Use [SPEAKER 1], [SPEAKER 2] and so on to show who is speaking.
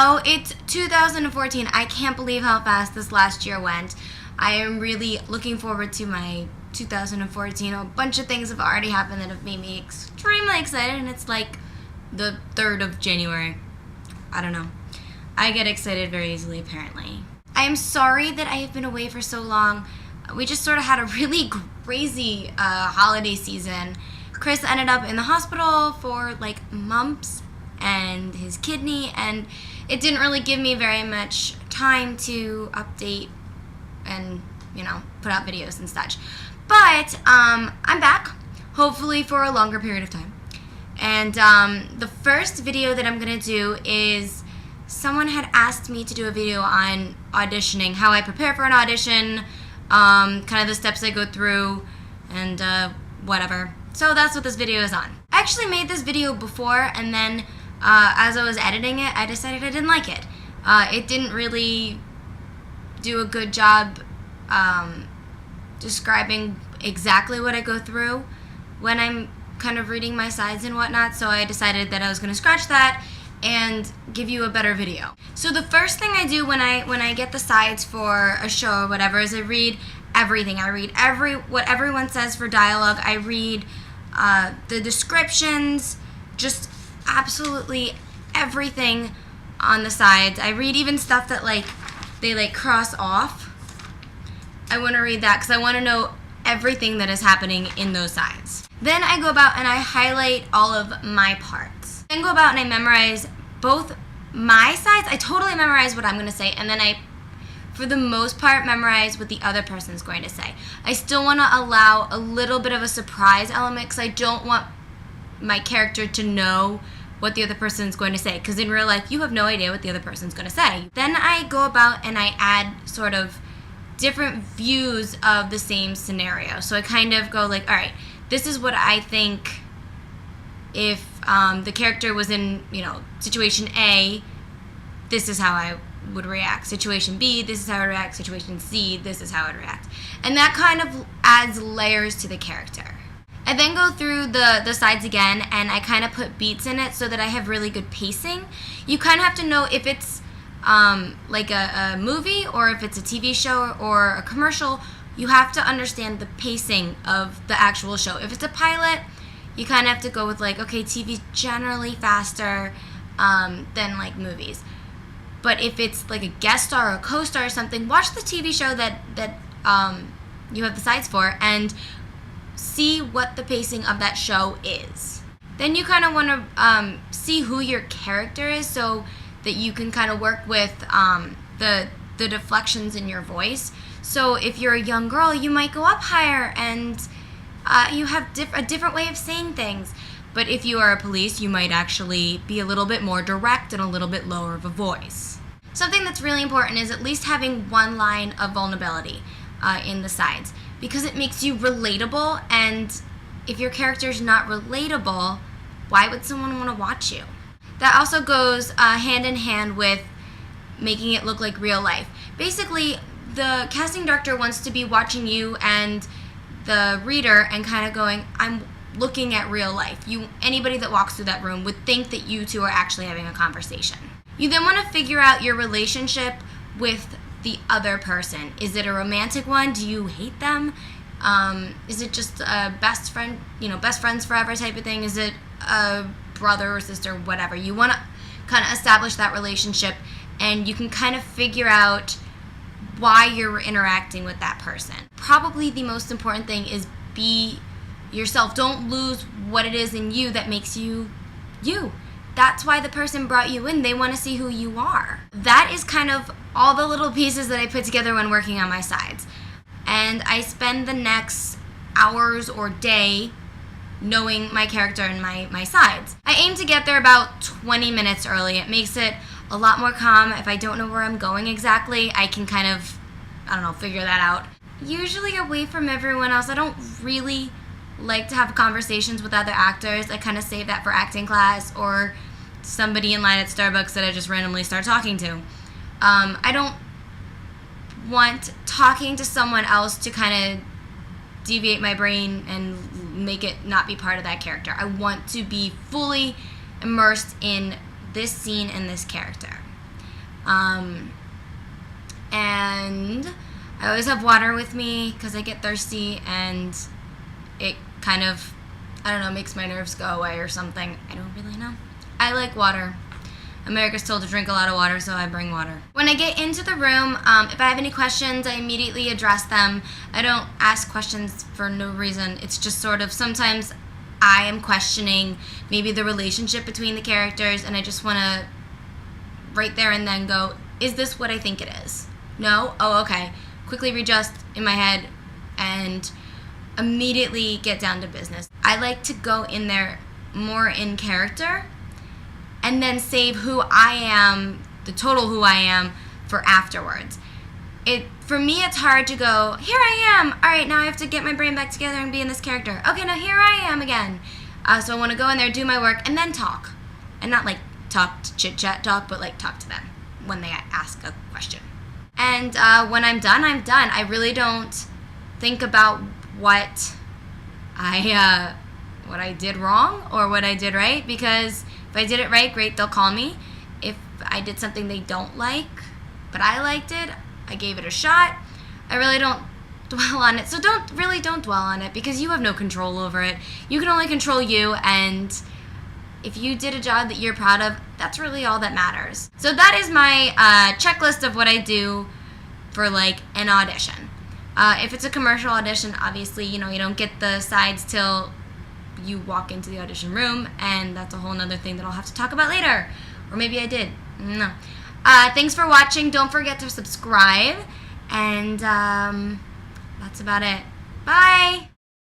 [SPEAKER 1] So it's 2014. I can't believe how fast this last year went. I am really looking forward to my 2014. A bunch of things have already happened that have made me extremely excited, and it's like the 3rd of January. I don't know. I get excited very easily, apparently. I am sorry that I have been away for so long. We just sort of had a really crazy holiday season. Chris ended up in the hospital for like mumps and his kidney, and it didn't really give me very much time to update and, put out videos and such. But I'm back, hopefully for a longer period of time. And the first video that I'm going to do is someone had asked me to do a video on auditioning, how I prepare for an audition, kind of the steps I go through, and whatever. So that's what this video is on. I actually made this video before, and then as I was editing it, I decided I didn't like it. It didn't really do a good job describing exactly what I go through when I'm kind of reading my sides and whatnot, so I decided that I was going to scratch that and give you a better video. So the first thing I do when I get the sides for a show or whatever is I read everything. I read what everyone says for dialogue. I read the descriptions, just absolutely everything on the sides. I read even stuff that they cross off. I want to read that because I want to know everything that is happening in those sides. Then I go about and I highlight all of my parts. Then go about and I memorize both my sides. I totally memorize what I'm going to say, and then I, for the most part, memorize what the other person's going to say. I still want to allow a little bit of a surprise element because I don't want my character to know what the other person's going to say, because in real life you have no idea what the other person's going to say. Then I go about and I add sort of different views of the same scenario. So I kind of go like, all right, this is what I think if the character was in, situation A, this is how I would react. Situation B, this is how I would react. Situation C, this is how I would react. And that kind of adds layers to the character. I then go through the sides again, and I kind of put beats in it so that I have really good pacing. You kind of have to know if it's like a movie or if it's a TV show or a commercial. You have to understand the pacing of the actual show. If it's a pilot, you kind of have to go with okay, TV's generally faster than movies. But if it's like a guest star or a co-star or something, watch the TV show that you have the sides for and see what the pacing of that show is. Then you kind of want to see who your character is so that you can kind of work with the deflections in your voice. So if you're a young girl, you might go up higher and you have a different way of saying things. But if you are a police, you might actually be a little bit more direct and a little bit lower of a voice. Something that's really important is at least having one line of vulnerability in the sides, because it makes you relatable, and if your character is not relatable, why would someone want to watch you? That also goes hand in hand with making it look like real life. Basically, the casting director wants to be watching you and the reader and kind of going, I'm looking at real life. Anybody that walks through that room would think that you two are actually having a conversation. You then want to figure out your relationship with the other person. Is it a romantic one? Do you hate them? Is it just a best friend, best friends forever type of thing? Is it a brother or sister, whatever? You want to kind of establish that relationship, and you can kind of figure out why you're interacting with that person. Probably the most important thing is be yourself. Don't lose what it is in you that makes you you. That's why the person brought you in. They want to see who you are. That is kind of all the little pieces that I put together when working on my sides. And I spend the next hours or day knowing my character and my sides. I aim to get there about 20 minutes early. It makes it a lot more calm. If I don't know where I'm going exactly, I can kind of, figure that out. Usually away from everyone else. I don't really like to have conversations with other actors. I kind of save that for acting class or somebody in line at Starbucks that I just randomly start talking to. I don't want talking to someone else to kind of deviate my brain and make it not be part of that character. I want to be fully immersed in this scene and this character. And I always have water with me because I get thirsty and it kind of, I don't know, makes my nerves go away or something. I don't really know. I like water. America's told to drink a lot of water, so I bring water. When I get into the room, if I have any questions, I immediately address them. I don't ask questions for no reason. It's just sort of, sometimes I am questioning maybe the relationship between the characters, and I just want to right there and then go, is this what I think it is? No? Oh, okay. Quickly readjust in my head and immediately get down to business. I like to go in there more in character and then save who I am, the total who I am, for afterwards. For me, it's hard to go, here I am, all right, now I have to get my brain back together and be in this character. Okay, now here I am again. So I want to go in there, do my work, and then talk. And not like talk, chit-chat talk, but like talk to them when they ask a question. And when I'm done, I'm done. I really don't think about what I did wrong or what I did right, because if I did it right, great, they'll call me. If I did something they don't like, but I liked it, I gave it a shot, I really don't dwell on it. So don't dwell on it, because you have no control over it. You can only control you, and if you did a job that you're proud of, that's really all that matters. So that is my checklist of what I do for like an audition. If it's a commercial audition, obviously, you don't get the sides till you walk into the audition room, and that's a whole nother thing that I'll have to talk about later. Or maybe I did. No. Thanks for watching. Don't forget to subscribe. And that's about it. Bye!